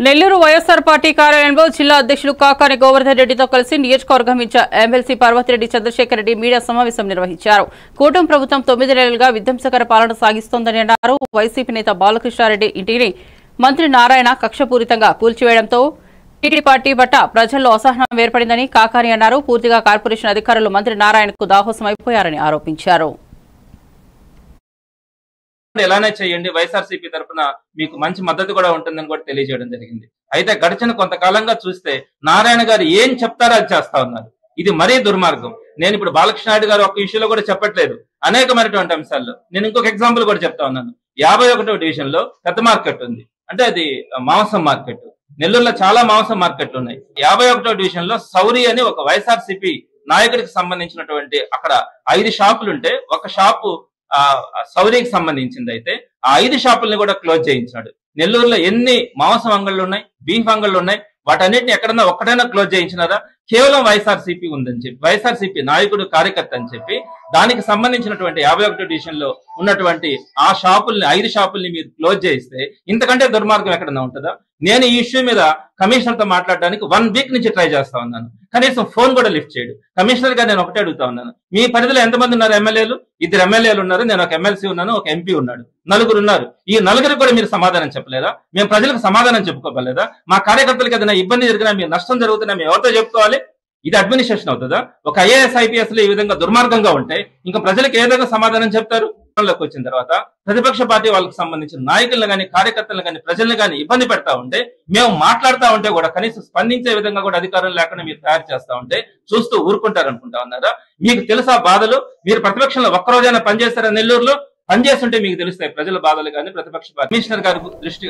Nellore YSR party కార్యాలయంలో జిల్లా అధ్యక్షులు కాకాని గోవర్ధన్ రెడ్డితో కలిసి నియోజకవర్గం in charge MLC Parvathireddy Chandrasekhar Reddy media సమావేశం నిర్వహించారు. కూటమి ప్రభుత్వం 9 నెలలుగా విధ్వంసకర పాలన సాగిస్తోందని అన్నారు. వైసీపీ నేత బాలకృష్ణారెడ్డి ఇంటిని మంత్రి నారాయణ కక్షపూరితంగా కూల్చివేయడంతో టీడీపీ పార్టీ పట్ల ప్రజల్లో అసహనం ఏర్పడిందని కాకాని అన్నారు. పూర్తిగా కార్పొరేషన్ అధికారులు మంత్రి నారాయణకు దాహోసమైపోయారని ఆరోపించారు. ఎలానే చేయండి, వైఎస్ఆర్సీపీ తరఫున మీకు మంచి మద్దతు కూడా ఉంటుందని కూడా తెలియజేయడం జరిగింది. అయితే గడిచిన కొంతకాలంగా చూస్తే నారాయణ గారు ఏం చెప్తారో అది చేస్తా ఉన్నారు. ఇది మరీ దుర్మార్గం. నేను ఇప్పుడు బాలకృష్ణారెడ్డి గారు ఒక విషయంలో కూడా చెప్పట్లేదు, అనేకమైనటువంటి అంశాల్లో. నేను ఇంకొక ఎగ్జాంపుల్ కూడా చెప్తా ఉన్నాను. 51వ డివిజన్ లో పెద్ద మార్కెట్ ఉంది, అంటే అది మాంసం మార్కెట్. నెల్లూరులో చాలా మాంసం మార్కెట్లు ఉన్నాయి. 51వ డివిజన్ లో సౌరి అని ఒక వైఎస్ఆర్సీపీ నాయకుడికి సంబంధించినటువంటి అక్కడ 5 షాపులు ఉంటే ఒక షాపు సౌరికి సంబంధించింది. అయితే ఆ 5 షాపుల్ని కూడా క్లోజ్ చేయించాడు. నెల్లూరులో ఎన్ని మాంసం అంగళ్ళు ఉన్నాయి, బీఫ్ అంగళ్ళు ఉన్నాయి, వాటన్నిటిని ఎక్కడన్నా ఒక్కటైనా క్లోజ్ చేయించినారా? కేవలం వైఎస్ఆర్సీపీ ఉందని చెప్పి, వైఎస్ఆర్సీపీ నాయకుడు కార్యకర్త అని చెప్పి దానికి సంబంధించినటువంటి 51వ డివిజన్ లో ఉన్నటువంటి ఆ షాపుల్ని 5 షాపుల్ని మీరు క్లోజ్ చేయిస్తే ఇంతకంటే దుర్మార్గం ఎక్కడన్నా ఉంటుందా? నేను ఈ ఇష్యూ మీద కమిషనర్ తో మాట్లాడడానికి 1 వీక్ నుంచి ట్రై చేస్తా ఉన్నాను. కనీసం ఫోన్ కూడా లిఫ్ట్ చేయడు. కమిషనర్ గా నేను ఒకటే అడుగుతా ఉన్నాను, మీ పరిధిలో ఎంతమంది ఉన్నారు ఎమ్మెల్యేలు? 2 ఎమ్మెల్యేలు ఉన్నారు, నేను ఒక ఎమ్మెల్సీ ఉన్నాను, ఒక ఎంపీ ఉన్నాడు, 4 ఉన్నారు. ఈ 4 కూడా మీరు సమాధానం చెప్పలేదా? మేము ప్రజలకు సమాధానం చెప్పుకోలేదా? మా కార్యకర్తలకు ఏదైనా ఇబ్బంది జరిగినా, మీ నష్టం జరుగుతున్నా మేము ఎవరితో చెప్పుకోవాలి? ఇది అడ్మినిస్ట్రేషన్ అవుతుందా? ఒక ఐఏఎస్ ఐపీఎస్ లో ఈ విధంగా దుర్మార్గంగా ఉంటే ఇంకా ప్రజలకు ఏ విధంగా సమాధానం చెప్తారు? వచ్చిన తర్వాత ప్రతిపక్ష పార్టీ వాళ్ళకి సంబంధించిన నాయకులను కానీ, కార్యకర్తలను కానీ, ప్రజల్ని కానీ ఇబ్బంది పెడతా ఉంటే, మేము మాట్లాడుతూ ఉంటే కూడా కనీసం స్పందించే విధంగా కూడా అధికారం లేకుండా మీరు తయారు చేస్తా ఉంటే చూస్తూ ఊరుకుంటారు అనుకుంటా ఉన్నారా? మీకు తెలుసా బాధలు? మీరు ప్రతిపక్షంలో ఒక్కరోజైనా పనిచేస్తారా? నెల్లూరులో పనిచేస్తుంటే మీకు తెలుస్తాయి ప్రజల బాధలు కానీ, ప్రతిపక్ష కమిషనర్ గారి దృష్టి